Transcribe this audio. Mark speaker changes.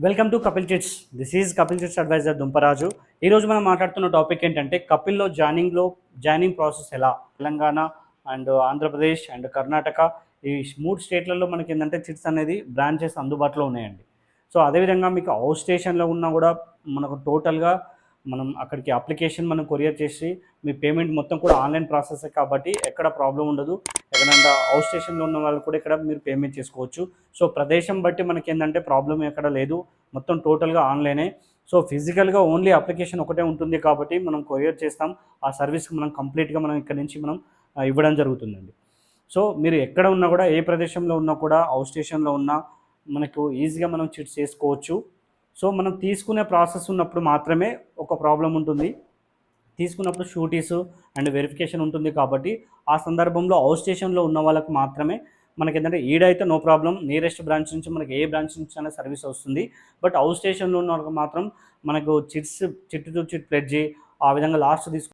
Speaker 1: Welcome to Kapil chits. This is Kapil chits advisor Dumparaju. ఈరోజు మనం మాట్లాడుతున్న టాపిక్ ఏంటంటే కపిల్లో జాయినింగ్ ప్రాసెస్ ఎలా. తెలంగాణ అండ్ ఆంధ్రప్రదేశ్ అండ్ కర్ణాటక ఈ 3 స్టేట్లలో మనకి ఏంటంటే చిట్స్ అనేది బ్రాంచెస్ అందుబాటులో ఉన్నాయండి. సో అదేవిధంగా మీకు అవుట్ స్టేషన్లో ఉన్నా కూడా మనకు టోటల్గా మనం అక్కడికి అప్లికేషన్ మనం కొరియర్ చేసి మీ పేమెంట్ మొత్తం కూడా ఆన్లైన్ ప్రాసెస్ కాబట్టి ఎక్కడ ప్రాబ్లం ఉండదు. ఎక్కడంటే అవుట్ స్టేషన్లో ఉన్న వాళ్ళు కూడా ఇక్కడ మీరు పేమెంట్ చేసుకోవచ్చు. సో ప్రదేశం బట్టి మనకి ఏంటంటే ప్రాబ్లం ఎక్కడ లేదు, మొత్తం టోటల్గా ఆన్లైనే. సో ఫిజికల్గా ఓన్లీ అప్లికేషన్ ఒకటే ఉంటుంది కాబట్టి మనం కొరియర్ చేస్తాం. ఆ సర్వీస్ మనం కంప్లీట్గా మనం ఇక్కడ నుంచి మనం ఇవ్వడం జరుగుతుందండి. సో మీరు ఎక్కడ ఉన్నా కూడా, ఏ ప్రదేశంలో ఉన్నా కూడా, అవుట్ స్టేషన్లో ఉన్నా మనకు ఈజీగా మనం చిట్స్ చేసుకోవచ్చు. సో మనం తీసుకునే ప్రాసెస్ ఉన్నప్పుడు మాత్రమే ఒక ప్రాబ్లం ఉంటుంది. తీసుకున్నప్పుడు షూటీస్ అండ్ వెరిఫికేషన్ ఉంటుంది కాబట్టి ఆ సందర్భంలో అవుట్ స్టేషన్లో ఉన్న వాళ్ళకు మాత్రమే మనకి ఏంటంటే ఈడైతే నో ప్రాబ్లం, నియరెస్ట్ బ్రాంచ్ నుంచి మనకి ఏ బ్రాంచ్ నుంచి అయినా సర్వీస్ వస్తుంది. బట్ అవుట్ స్టేషన్లో ఉన్న వాళ్ళకి మాత్రం మనకు చిట్ టు చిట్ ప్లెడ్జి ఆ విధంగా లాస్ట్